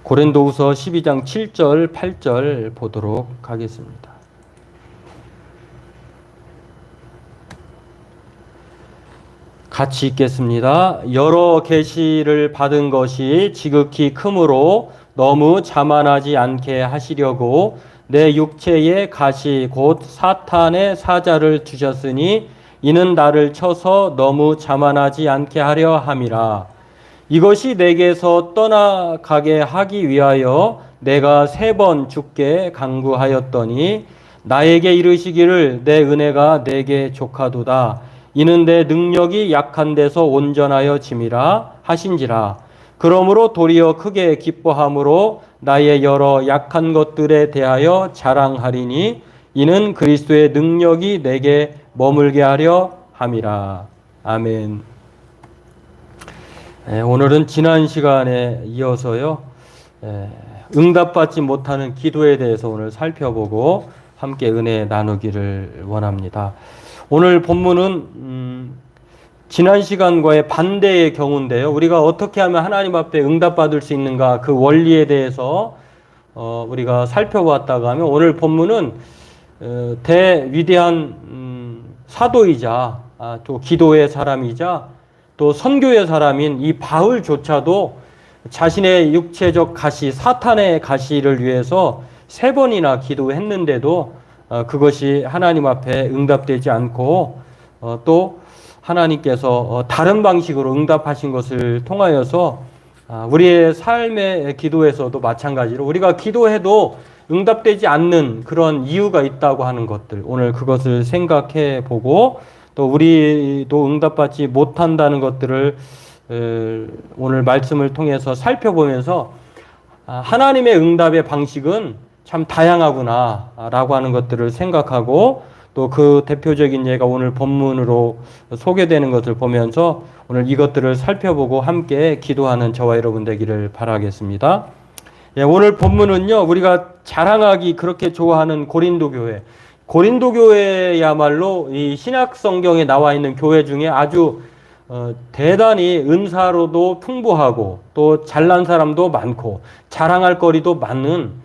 고린도후서 12장 7절, 8절 보도록 하겠습니다. 같이 읽겠습니다. 여러 계시를 받은 것이 지극히 크므로 너무 자만하지 않게 하시려고 내 육체에 가시 곧 사탄의 사자를 주셨으니 이는 나를 쳐서 너무 자만하지 않게 하려 함이라. 이것이 내게서 떠나가게 하기 위하여 내가 3번 주께 간구하였더니 나에게 이르시기를 내 은혜가 내게 족하도다. 이는 내 능력이 약한 데서 온전하여 짐이라 하신지라. 그러므로 도리어 크게 기뻐함으로 나의 여러 약한 것들에 대하여 자랑하리니 이는 그리스도의 능력이 내게 머물게 하려 함이라. 아멘. 오늘은 지난 시간에 이어서요, 응답받지 못하는 기도에 대해서 오늘 살펴보고 함께 은혜 나누기를 원합니다. 오늘 본문은 지난 시간과의 반대의 경우인데요. 우리가 어떻게 하면 하나님 앞에 응답받을 수 있는가, 그 원리에 대해서 우리가 살펴봤다가 하면, 오늘 본문은 대위대한 사도이자 또 기도의 사람이자 또 선교의 사람인 이 바울조차도 자신의 육체적 가시, 사탄의 가시를 위해서 3번이나 기도했는데도 그것이 하나님 앞에 응답되지 않고 또 하나님께서 다른 방식으로 응답하신 것을 통하여서 우리의 삶의 기도에서도 마찬가지로 우리가 기도해도 응답되지 않는 그런 이유가 있다고 하는 것들, 오늘 그것을 생각해 보고 또 우리도 응답받지 못한다는 것들을 오늘 말씀을 통해서 살펴보면서 하나님의 응답의 방식은 참 다양하구나 라고 하는 것들을 생각하고, 또 그 대표적인 예가 오늘 본문으로 소개되는 것을 보면서 오늘 이것들을 살펴보고 함께 기도하는 저와 여러분 되기를 바라겠습니다. 오늘 본문은요, 우리가 자랑하기 그렇게 좋아하는 고린도 교회, 고린도 교회야말로 이 신약 성경에 나와 있는 교회 중에 아주 대단히 은사로도 풍부하고 또 잘난 사람도 많고 자랑할 거리도 많은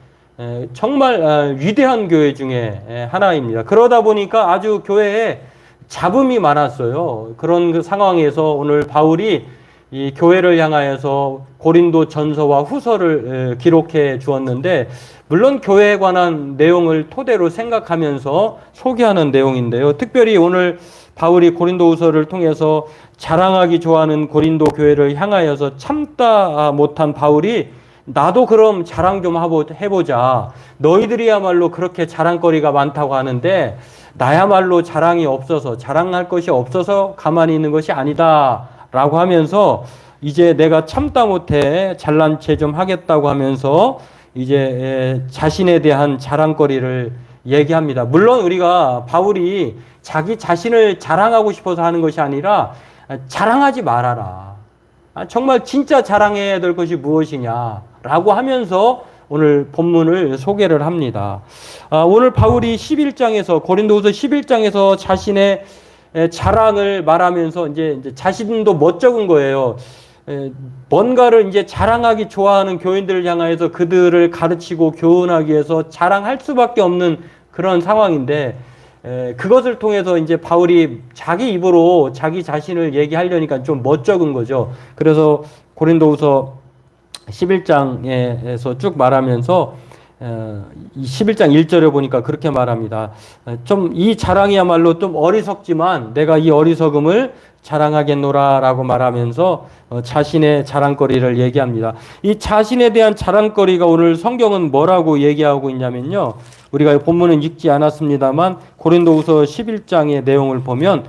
정말 위대한 교회 중에 하나입니다. 그러다 보니까 아주 교회에 잡음이 많았어요. 그런 그 상황에서 오늘 바울이 이 교회를 향하여서 고린도 전서와 후서를 기록해 주었는데, 물론 교회에 관한 내용을 토대로 생각하면서 소개하는 내용인데요. 특별히 오늘 바울이 고린도 후서를 통해서 자랑하기 좋아하는 고린도 교회를 향하여서 참다 못한 바울이 나도 그럼 자랑 좀 해보자. 너희들이야말로 그렇게 자랑거리가 많다고 하는데 나야말로 자랑이 없어서, 자랑할 것이 없어서 가만히 있는 것이 아니다 라고 하면서 이제 내가 참다 못해 잘난 체 좀 하겠다고 하면서 이제 자신에 대한 자랑거리를 얘기합니다. 물론 우리가 바울이 자기 자신을 자랑하고 싶어서 하는 것이 아니라 자랑하지 말아라. 정말 진짜 자랑해야 될 것이 무엇이냐 라고 하면서 오늘 본문을 소개를 합니다. 오늘 바울이 11장에서, 고린도후서 11장에서 자신의 자랑을 말하면서 이제 자신도 멋쩍은 거예요. 뭔가를 이제 자랑하기 좋아하는 교인들을 향하여서 그들을 가르치고 교훈하기 위해서 자랑할 수밖에 없는 그런 상황인데, 그것을 통해서 이제 바울이 자기 입으로 자기 자신을 얘기하려니까 좀 멋쩍은 거죠. 그래서 고린도후서 11장에서 쭉 말하면서 11장 1절에 보니까 그렇게 말합니다. 좀 이 자랑이야말로 좀 어리석지만 내가 이 어리석음을 자랑하겠노라 라고 말하면서 자신의 자랑거리를 얘기합니다. 이 자신에 대한 자랑거리가 오늘 성경은 뭐라고 얘기하고 있냐면요, 우리가 본문은 읽지 않았습니다만 고린도후서 11장의 내용을 보면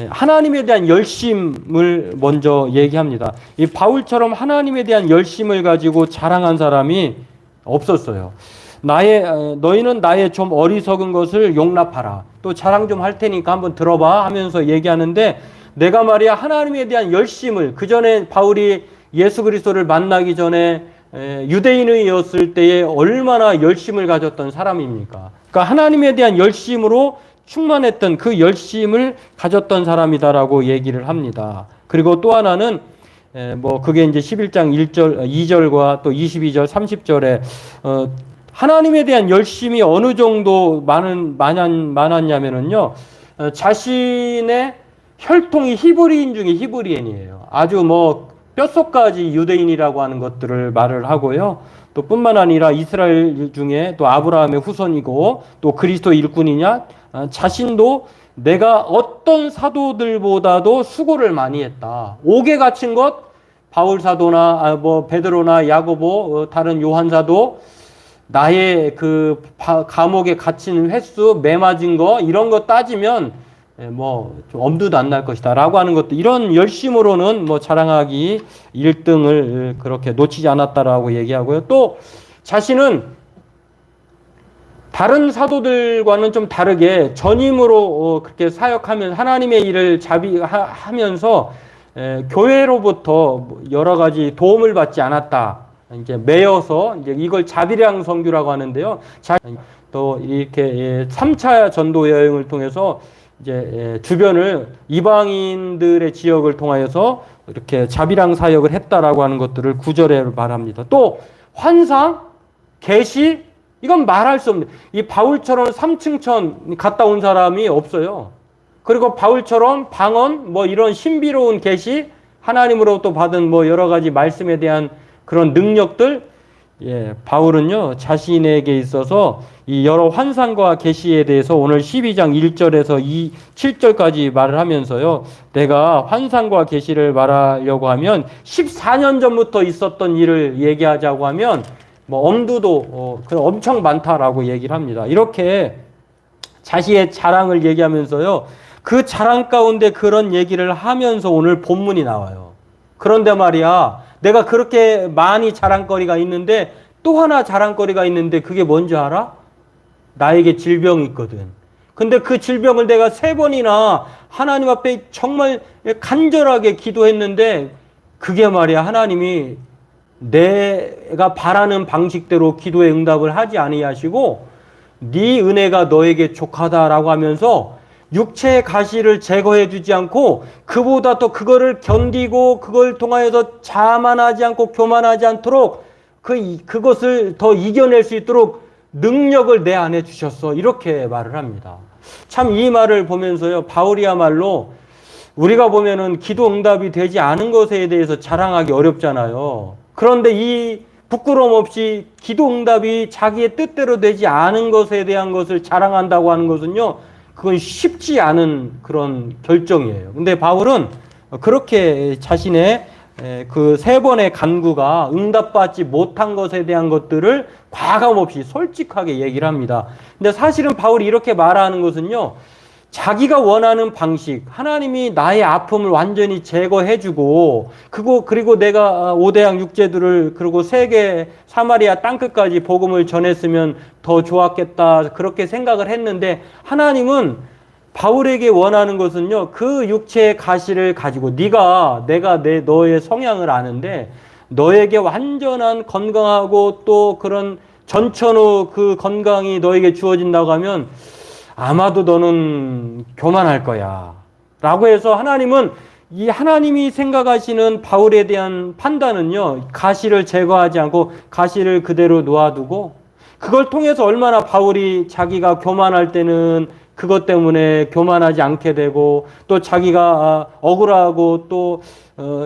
하나님에 대한 열심을 먼저 얘기합니다. 이 바울처럼 하나님에 대한 열심을 가지고 자랑한 사람이 없었어요. 너희는 나의 좀 어리석은 것을 용납하라. 또 자랑 좀 할 테니까 한번 들어봐 하면서 얘기하는데, 내가 말이야 하나님에 대한 열심을, 그 전에 바울이 예수 그리스도를 만나기 전에 유대인이었을 때에 얼마나 열심을 가졌던 사람입니까? 그러니까 하나님에 대한 열심으로 충만했던 그 열심을 가졌던 사람이다라고 얘기를 합니다. 그리고 또 하나는 뭐 그게 이제 11장 1절, 2절과 또 22절, 30절에 하나님에 대한 열심이 어느 정도 많았냐면은요, 자신의 혈통이 히브리인 중에 히브리인이에요. 아주 뭐 뼛속까지 유대인이라고 하는 것들을 말을 하고요. 또 뿐만 아니라 이스라엘 중에 또 아브라함의 후손이고 또 그리스도 일꾼이냐, 자신도 내가 어떤 사도들보다도 수고를 많이 했다. 옥에 갇힌 것, 바울 사도나 뭐 베드로나 야고보, 다른 요한 사도, 나의 그 감옥에 갇힌 횟수, 매 맞은 거 이런 거 따지면 뭐 좀 엄두도 안 날 것이다라고 하는 것도, 이런 열심으로는 뭐 자랑하기 1등을 그렇게 놓치지 않았다라고 얘기하고요. 또 자신은 다른 사도들과는 좀 다르게 전임으로 그렇게 사역하면 하나님의 일을 자비하면서 교회로부터 여러 가지 도움을 받지 않았다. 이제 매여서 이제 이걸 자비량 선교라고 하는데요. 또 이렇게 3차 전도 여행을 통해서 이제 주변을 이방인들의 지역을 통하여서 이렇게 자비량 사역을 했다라고 하는 것들을 9절에 말합니다. 또 환상, 계시, 이건 말할 수 없는, 이 바울처럼 삼층천 갔다 온 사람이 없어요. 그리고 바울처럼 방언, 뭐 이런 신비로운 계시, 하나님으로부터 받은 뭐 여러 가지 말씀에 대한 그런 능력들, 바울은요 자신에게 있어서 이 여러 환상과 계시에 대해서 오늘 12장 1절에서 7절까지 말을 하면서요, 내가 환상과 계시를 말하려고 하면 14년 전부터 있었던 일을 얘기하자고 하면 뭐 엄두도 엄청 많다라고 얘기를 합니다. 이렇게 자신의 자랑을 얘기하면서요, 그 자랑 가운데 그런 얘기를 하면서 오늘 본문이 나와요. 그런데 말이야, 내가 그렇게 많이 자랑거리가 있는데 또 하나 자랑거리가 있는데 그게 뭔지 알아? 나에게 질병이 있거든. 근데 그 질병을 내가 3번이나 하나님 앞에 정말 간절하게 기도했는데 그게 말이야, 하나님이 내가 바라는 방식대로 기도에 응답을 하지 아니하시고 네 은혜가 너에게 족하다라고 하면서 육체의 가시를 제거해 주지 않고 그보다 더 그거를 견디고 그걸 통하여서 자만하지 않고 교만하지 않도록 그것을 더 이겨낼 수 있도록 능력을 내 안에 주셨어. 이렇게 말을 합니다. 참 이 말을 보면서요, 바울이야말로 우리가 보면은 기도 응답이 되지 않은 것에 대해서 자랑하기 어렵잖아요. 그런데 이 부끄러움 없이 기도 응답이 자기의 뜻대로 되지 않은 것에 대한 것을 자랑한다고 하는 것은요, 그건 쉽지 않은 그런 결정이에요. 근데 바울은 그렇게 자신의 그 3번의 간구가 응답받지 못한 것에 대한 것들을 과감없이 솔직하게 얘기를 합니다. 근데 사실은 바울이 이렇게 말하는 것은요, 자기가 원하는 방식, 하나님이 나의 아픔을 완전히 제거해주고, 그리고 내가 5대양 6제들을, 그리고 세계 사마리아 땅끝까지 복음을 전했으면 더 좋았겠다, 그렇게 생각을 했는데, 하나님은 바울에게 원하는 것은요, 그 육체의 가시를 가지고, 내가 너의 성향을 아는데, 너에게 완전한 건강하고 또 그런 전천후 그 건강이 너에게 주어진다고 하면, 아마도 너는 교만할 거야 라고 해서 하나님은 이 하나님이 생각하시는 바울에 대한 판단은요, 가시를 제거하지 않고 가시를 그대로 놓아두고, 그걸 통해서 얼마나 바울이 자기가 교만할 때는 그것 때문에 교만하지 않게 되고, 또 자기가 억울하고 또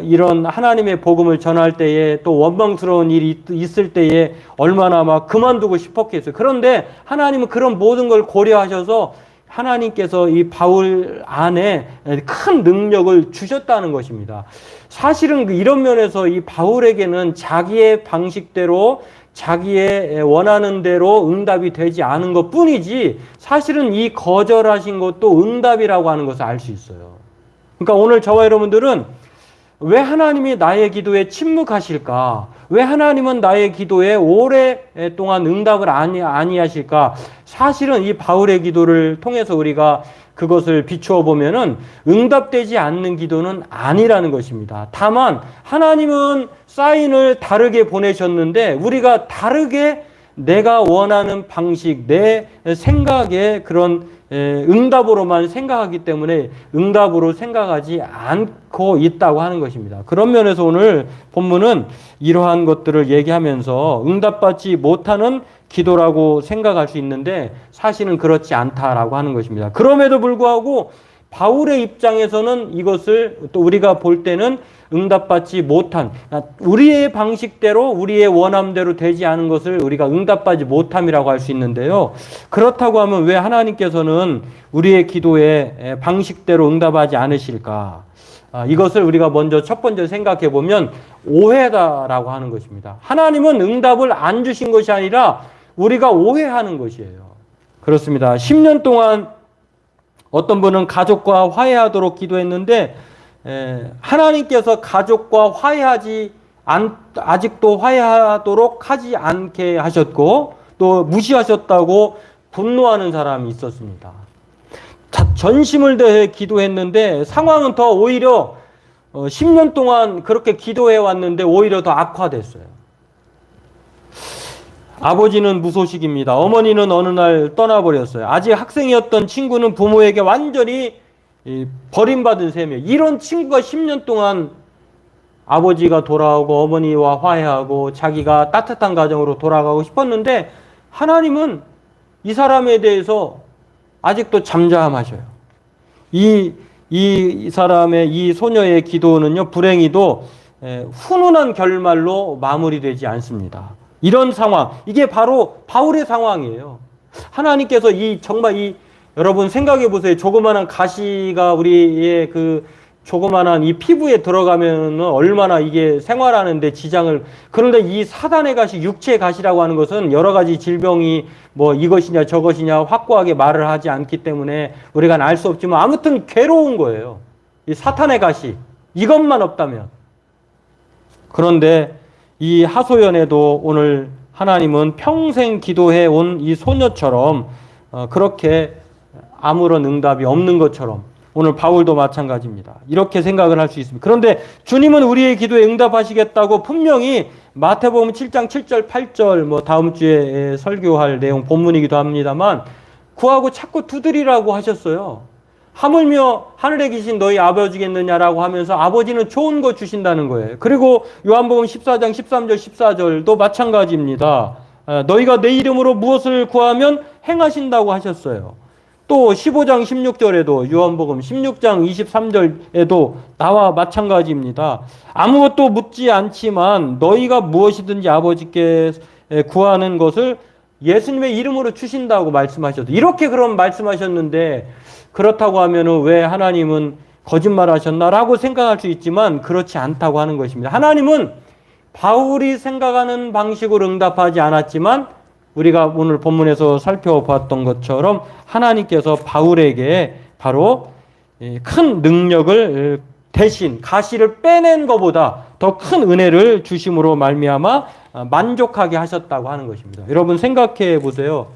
이런 하나님의 복음을 전할 때에 또 원망스러운 일이 있을 때에 얼마나 막 그만두고 싶었겠어요. 그런데 하나님은 그런 모든 걸 고려하셔서 하나님께서 이 바울 안에 큰 능력을 주셨다는 것입니다. 사실은 이런 면에서 이 바울에게는 자기의 방식대로 자기의 원하는 대로 응답이 되지 않은 것 뿐이지, 사실은 이 거절하신 것도 응답이라고 하는 것을 알 수 있어요. 그러니까 오늘 저와 여러분들은 왜 하나님이 나의 기도에 침묵하실까? 왜 하나님은 나의 기도에 오랫동안 응답을 아니하실까? 사실은 이 바울의 기도를 통해서 우리가 그것을 비추어 보면은 응답되지 않는 기도는 아니라는 것입니다. 다만 하나님은 사인을 다르게 보내셨는데 우리가 다르게 내가 원하는 방식, 내 생각의 그런 응답으로만 생각하기 때문에 응답으로 생각하지 않고 있다고 하는 것입니다. 그런 면에서 오늘 본문은 이러한 것들을 얘기하면서 응답받지 못하는 기도라고 생각할 수 있는데 사실은 그렇지 않다라고 하는 것입니다. 그럼에도 불구하고 바울의 입장에서는 이것을 또 우리가 볼 때는 응답받지 못한, 우리의 방식대로 우리의 원함대로 되지 않은 것을 우리가 응답받지 못함이라고 할 수 있는데요. 그렇다고 하면 왜 하나님께서는 우리의 기도에 방식대로 응답하지 않으실까? 이것을 우리가 먼저 첫 번째 생각해 보면 오해다라고 하는 것입니다. 하나님은 응답을 안 주신 것이 아니라 우리가 오해하는 것이에요. 그렇습니다. 10년 동안 어떤 분은 가족과 화해하도록 기도했는데 하나님께서 가족과 아직도 화해하도록 하지 않게 하셨고 또 무시하셨다고 분노하는 사람이 있었습니다. 전심을 다해 기도했는데 상황은 더 오히려 10년 동안 그렇게 기도해 왔는데 오히려 더 악화됐어요. 아버지는 무소식입니다. 어머니는 어느 날 떠나버렸어요. 아직 학생이었던 친구는 부모에게 완전히 버림받은 셈이에요. 이런 친구가 10년 동안 아버지가 돌아오고 어머니와 화해하고 자기가 따뜻한 가정으로 돌아가고 싶었는데 하나님은 이 사람에 대해서 아직도 잠잠하셔요. 이 사람의 이 소녀의 기도는요, 불행히도 훈훈한 결말로 마무리되지 않습니다. 이런 상황, 이게 바로 바울의 상황이에요. 하나님께서 정말 여러분 생각해 보세요. 조그마한 가시가 우리의 조그마한 이 피부에 들어가면 얼마나 이게 생활하는데 그런데 이 사단의 가시, 육체의 가시라고 하는 것은 여러 가지 질병이 이것이냐 저것이냐 확고하게 말을 하지 않기 때문에 우리가 알 수 없지만 아무튼 괴로운 거예요. 이 사탄의 가시, 이것만 없다면. 그런데 이 하소연에도 오늘 하나님은 평생 기도해 온 이 소녀처럼 그렇게 아무런 응답이 없는 것처럼 오늘 바울도 마찬가지입니다. 이렇게 생각을 할 수 있습니다. 그런데 주님은 우리의 기도에 응답하시겠다고 분명히 마태복음 7장 7절 8절 다음 주에 설교할 내용 본문이기도 합니다만 구하고 찾고 두드리라고 하셨어요. 하물며 하늘에 계신 너희 아버지겠느냐라고 하면서 아버지는 좋은 거 주신다는 거예요. 그리고 요한복음 14장 13절 14절도 마찬가지입니다. 너희가 내 이름으로 무엇을 구하면 행하신다고 하셨어요. 또 15장 16절에도 요한복음 16장 23절에도 나와 마찬가지입니다. 아무것도 묻지 않지만 너희가 무엇이든지 아버지께 구하는 것을 예수님의 이름으로 주신다고 말씀하셨어요. 이렇게 그럼 말씀하셨는데 그렇다고 하면은 왜 하나님은 거짓말 하셨나라고 생각할 수 있지만 그렇지 않다고 하는 것입니다. 하나님은 바울이 생각하는 방식으로 응답하지 않았지만 우리가 오늘 본문에서 살펴봤던 것처럼 하나님께서 바울에게 바로 큰 능력을 대신 가시를 빼낸 것보다 더 큰 은혜를 주심으로 말미암아 만족하게 하셨다고 하는 것입니다. 여러분 생각해 보세요.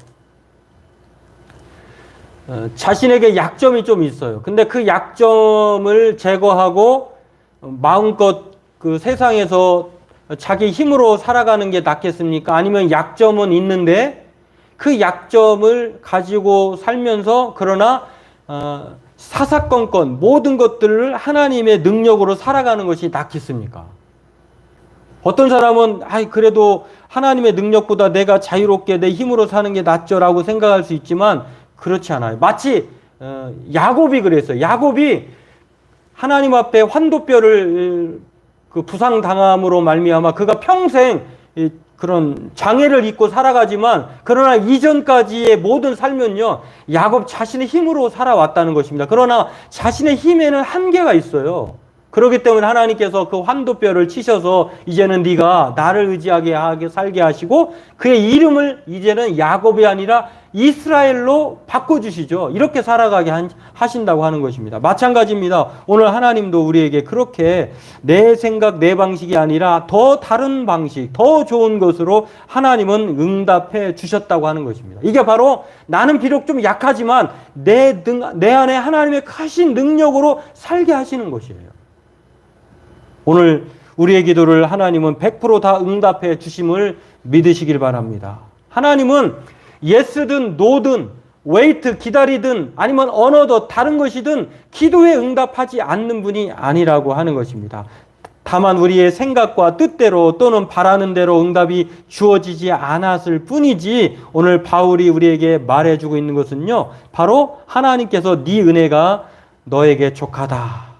자신에게 약점이 좀 있어요. 근데 그 약점을 제거하고 마음껏 그 세상에서 자기 힘으로 살아가는 게 낫겠습니까? 아니면 약점은 있는데 그 약점을 가지고 살면서 그러나 사사건건 모든 것들을 하나님의 능력으로 살아가는 것이 낫겠습니까? 어떤 사람은 그래도 하나님의 능력보다 내가 자유롭게 내 힘으로 사는 게 낫죠라고 생각할 수 있지만 그렇지 않아요. 마치 야곱이 그랬어요. 야곱이 하나님 앞에 환도뼈를 부상당함으로 말미암아 그가 평생 그런 장애를 입고 살아가지만 그러나 이전까지의 모든 삶은요 야곱 자신의 힘으로 살아왔다는 것입니다. 그러나 자신의 힘에는 한계가 있어요. 그렇기 때문에 하나님께서 그 환도뼈를 치셔서 이제는 네가 나를 의지하게 살게 하시고 그의 이름을 이제는 야곱이 아니라 이스라엘로 바꿔주시죠. 이렇게 살아가게 하신다고 하는 것입니다. 마찬가지입니다. 오늘 하나님도 우리에게 그렇게 내 생각, 내 방식이 아니라 더 다른 방식, 더 좋은 것으로 하나님은 응답해 주셨다고 하는 것입니다. 이게 바로 나는 비록 좀 약하지만 내 안에 하나님의 크신 능력으로 살게 하시는 것이에요. 오늘 우리의 기도를 하나님은 100% 응답해 주심을 믿으시길 바랍니다. 하나님은 예스든 노든 웨이트 기다리든 아니면 언어도 다른 것이든 기도에 응답하지 않는 분이 아니라고 하는 것입니다. 다만 우리의 생각과 뜻대로 또는 바라는 대로 응답이 주어지지 않았을 뿐이지 오늘 바울이 우리에게 말해주고 있는 것은요. 바로 하나님께서 네 은혜가 너에게 족하다.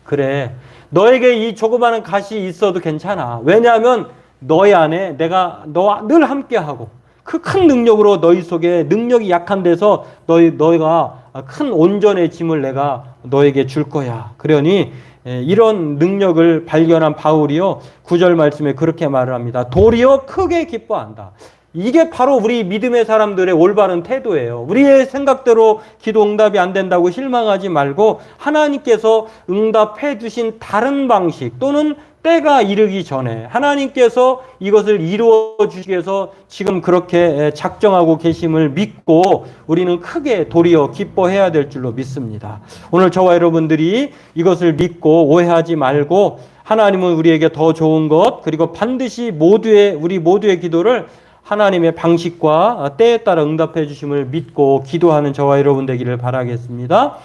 그래. 너에게 이 조그마한 가시 있어도 괜찮아. 왜냐하면 너희 안에 내가 너와 늘 함께하고 그 큰 능력으로 너희 속에 능력이 약한 데서 너희가 큰 온전의 짐을 내가 너에게 줄 거야. 그러니 이런 능력을 발견한 바울이요 9절 말씀에 그렇게 말을 합니다. 도리어 크게 기뻐한다. 이게 바로 우리 믿음의 사람들의 올바른 태도예요. 우리의 생각대로 기도 응답이 안 된다고 실망하지 말고 하나님께서 응답해 주신 다른 방식 또는 때가 이르기 전에 하나님께서 이것을 이루어 주시기 위해서 지금 그렇게 작정하고 계심을 믿고 우리는 크게 도리어 기뻐해야 될 줄로 믿습니다. 오늘 저와 여러분들이 이것을 믿고 오해하지 말고 하나님은 우리에게 더 좋은 것 그리고 반드시 우리 모두의 기도를 하나님의 방식과 때에 따라 응답해 주심을 믿고 기도하는 저와 여러분 되기를 바라겠습니다.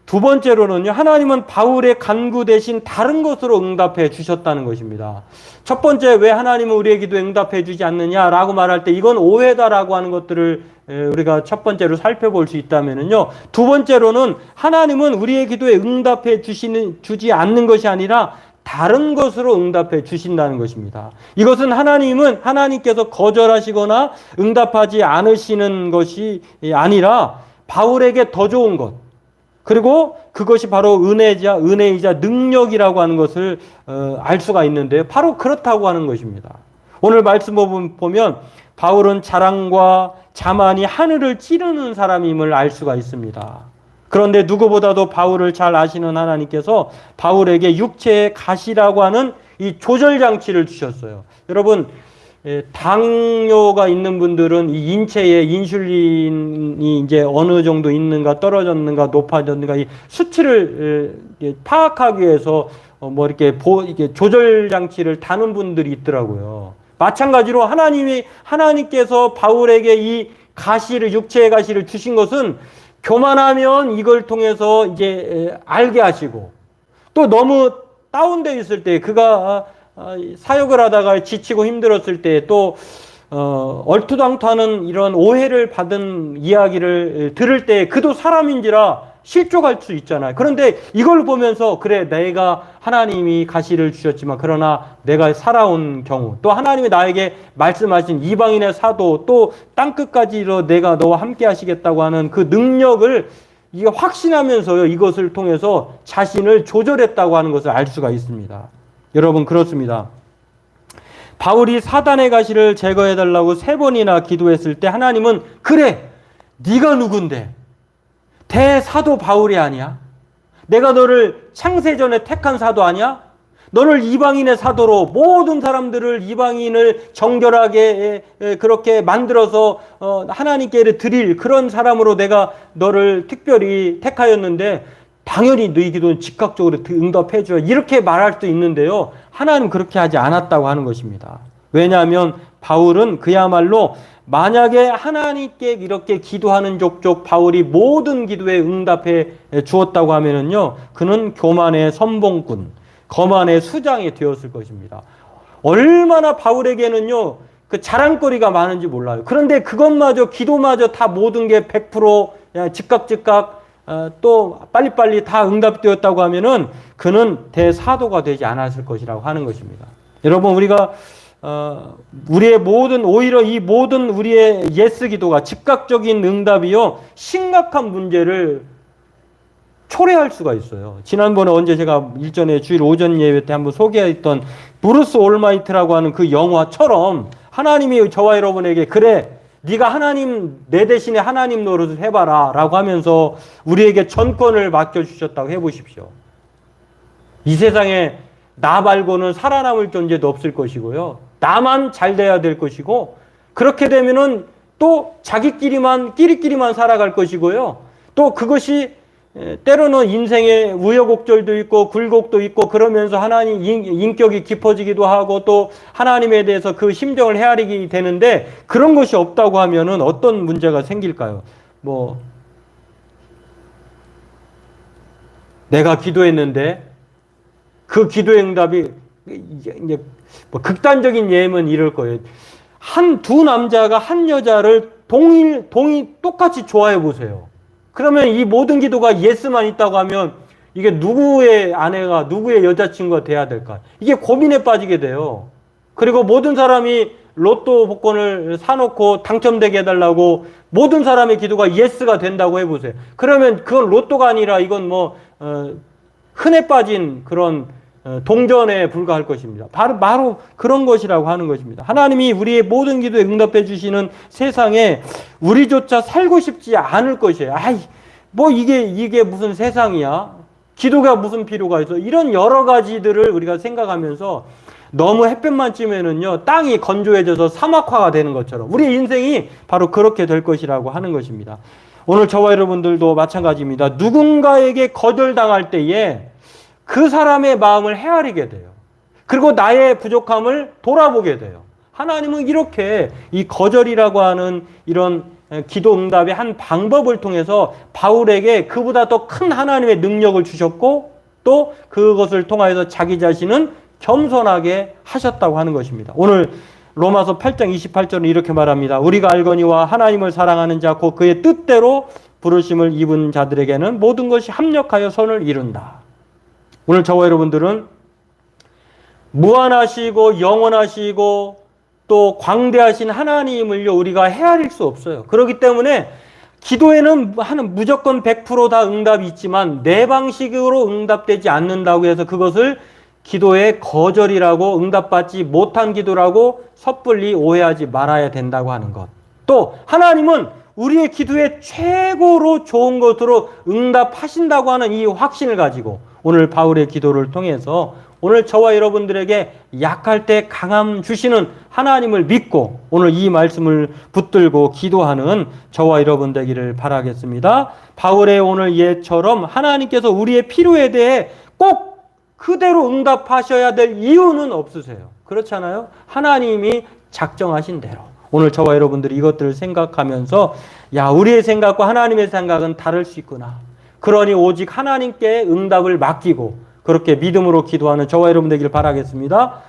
두 번째로는요, 하나님은 바울의 간구 대신 다른 것으로 응답해 주셨다는 것입니다. 첫 번째, 왜 하나님은 우리의 기도에 응답해 주지 않느냐라고 말할 때 이건 오해다라고 하는 것들을 우리가 첫 번째로 살펴볼 수 있다면요. 두 번째로는 하나님은 우리의 기도에 응답해 주지 않는 것이 아니라 다른 것으로 응답해 주신다는 것입니다. 이것은 하나님께서 거절하시거나 응답하지 않으시는 것이 아니라 바울에게 더 좋은 것, 그리고 그것이 바로 은혜이자 능력이라고 하는 것을 알 수가 있는데요. 바로 그렇다고 하는 것입니다. 오늘 말씀 보면 바울은 자랑과 자만이 하늘을 찌르는 사람임을 알 수가 있습니다. 그런데 누구보다도 바울을 잘 아시는 하나님께서 바울에게 육체의 가시라고 하는 이 조절장치를 주셨어요. 여러분, 당뇨가 있는 분들은 이 인체에 인슐린이 이제 어느 정도 있는가 떨어졌는가 높아졌는가 이 수치를 파악하기 위해서 이렇게 조절 장치를 다는 분들이 있더라고요. 마찬가지로 하나님께서 바울에게 이 육체의 가시를 주신 것은 교만하면 이걸 통해서 이제 알게 하시고 또 너무 다운되어 있을 때 그가 사역을 하다가 지치고 힘들었을 때 또 얼토당토하는 이런 오해를 받은 이야기를 들을 때 그도 사람인지라 실족할 수 있잖아요. 그런데 이걸 보면서 그래 내가 하나님이 가시를 주셨지만 그러나 내가 살아온 경우 또 하나님이 나에게 말씀하신 이방인의 사도 또 땅끝까지로 내가 너와 함께 하시겠다고 하는 그 능력을 이게 확신하면서요 이것을 통해서 자신을 조절했다고 하는 것을 알 수가 있습니다. 여러분 그렇습니다. 바울이 사단의 가시를 제거해달라고 3번이나 기도했을 때 하나님은 그래 네가 누군데 대사도 바울이 아니야? 내가 너를 창세전에 택한 사도 아니야? 너를 이방인의 사도로 모든 사람들을 이방인을 정결하게 그렇게 만들어서 하나님께 드릴 그런 사람으로 내가 너를 특별히 택하였는데 당연히 너희 기도는 즉각적으로 응답해 줘야 이렇게 말할 수도 있는데요. 하나님은 그렇게 하지 않았다고 하는 것입니다. 왜냐하면 바울은 그야말로 만약에 하나님께 이렇게 기도하는 족족 바울이 모든 기도에 응답해 주었다고 하면은요, 그는 교만의 선봉꾼, 거만의 수장이 되었을 것입니다. 얼마나 바울에게는요, 그 자랑거리가 많은지 몰라요. 그런데 그것마저, 기도마저 다 모든 게 100% 즉각 또 빨리빨리 다 응답되었다고 하면은 그는 대사도가 되지 않았을 것이라고 하는 것입니다. 여러분, 우리가 오히려 이 모든 우리의 예스 기도가 즉각적인 응답이요, 심각한 문제를 초래할 수가 있어요. 지난번에 언제 제가 일전에 주일 오전 예배 때 한번 소개했던 브루스 올마이트라고 하는 그 영화처럼 하나님이 저와 여러분에게 그래, 네가 내 대신에 하나님 노릇을 해봐라 라고 하면서 우리에게 전권을 맡겨주셨다고 해보십시오. 이 세상에 나 말고는 살아남을 존재도 없을 것이고요. 나만 잘 돼야 될 것이고, 그렇게 되면은 또 끼리끼리만 살아갈 것이고요. 또 그것이 때로는 인생의 우여곡절도 있고 굴곡도 있고 그러면서 하나님 인격이 깊어지기도 하고 또 하나님에 대해서 그 심정을 헤아리게 되는데, 그런 것이 없다고 하면은 어떤 문제가 생길까요? 뭐 내가 기도했는데 그 기도의 응답이 이제 뭐 극단적인 예면 이럴 거예요. 두 남자가 한 여자를 똑같이 좋아해 보세요. 그러면 이 모든 기도가 예스만 있다고 하면 이게 누구의 아내가 누구의 여자친구가 돼야 될까? 이게 고민에 빠지게 돼요. 그리고 모든 사람이 로또 복권을 사놓고 당첨되게 해달라고 모든 사람의 기도가 예스가 된다고 해보세요. 그러면 그건 로또가 아니라 이건 흔해 빠진 그런 동전에 불과할 것입니다. 바로 그런 것이라고 하는 것입니다. 하나님이 우리의 모든 기도에 응답해 주시는 세상에 우리조차 살고 싶지 않을 것이에요. 이게 무슨 세상이야? 기도가 무슨 필요가 있어? 이런 여러 가지들을 우리가 생각하면서 너무 햇볕만 찌면은요, 땅이 건조해져서 사막화가 되는 것처럼 우리의 인생이 바로 그렇게 될 것이라고 하는 것입니다. 오늘 저와 여러분들도 마찬가지입니다. 누군가에게 거절당할 때에 그 사람의 마음을 헤아리게 돼요. 그리고 나의 부족함을 돌아보게 돼요. 하나님은 이렇게 이 거절이라고 하는 이런 기도 응답의 한 방법을 통해서 바울에게 그보다 더 큰 하나님의 능력을 주셨고 또 그것을 통하여서 자기 자신은 겸손하게 하셨다고 하는 것입니다. 오늘 로마서 8장 28절은 이렇게 말합니다. 우리가 알거니와 하나님을 사랑하는 자 곧 그의 뜻대로 부르심을 입은 자들에게는 모든 것이 합력하여 선을 이룬다. 오늘 저와 여러분들은 무한하시고 영원하시고 또 광대하신 하나님을요 우리가 헤아릴 수 없어요. 그렇기 때문에 기도에는 무조건 100% 다 응답이 있지만 내 방식으로 응답되지 않는다고 해서 그것을 기도의 거절이라고 응답받지 못한 기도라고 섣불리 오해하지 말아야 된다고 하는 것. 또 하나님은 우리의 기도에 최고로 좋은 것으로 응답하신다고 하는 이 확신을 가지고 오늘 바울의 기도를 통해서 오늘 저와 여러분들에게 약할 때 강함 주시는 하나님을 믿고 오늘 이 말씀을 붙들고 기도하는 저와 여러분 되기를 바라겠습니다. 바울의 오늘 예처럼 하나님께서 우리의 필요에 대해 꼭 그대로 응답하셔야 될 이유는 없으세요. 그렇잖아요? 하나님이 작정하신 대로. 오늘 저와 여러분들이 이것들을 생각하면서 우리의 생각과 하나님의 생각은 다를 수 있구나. 그러니 오직 하나님께 응답을 맡기고 그렇게 믿음으로 기도하는 저와 여러분 되기를 바라겠습니다.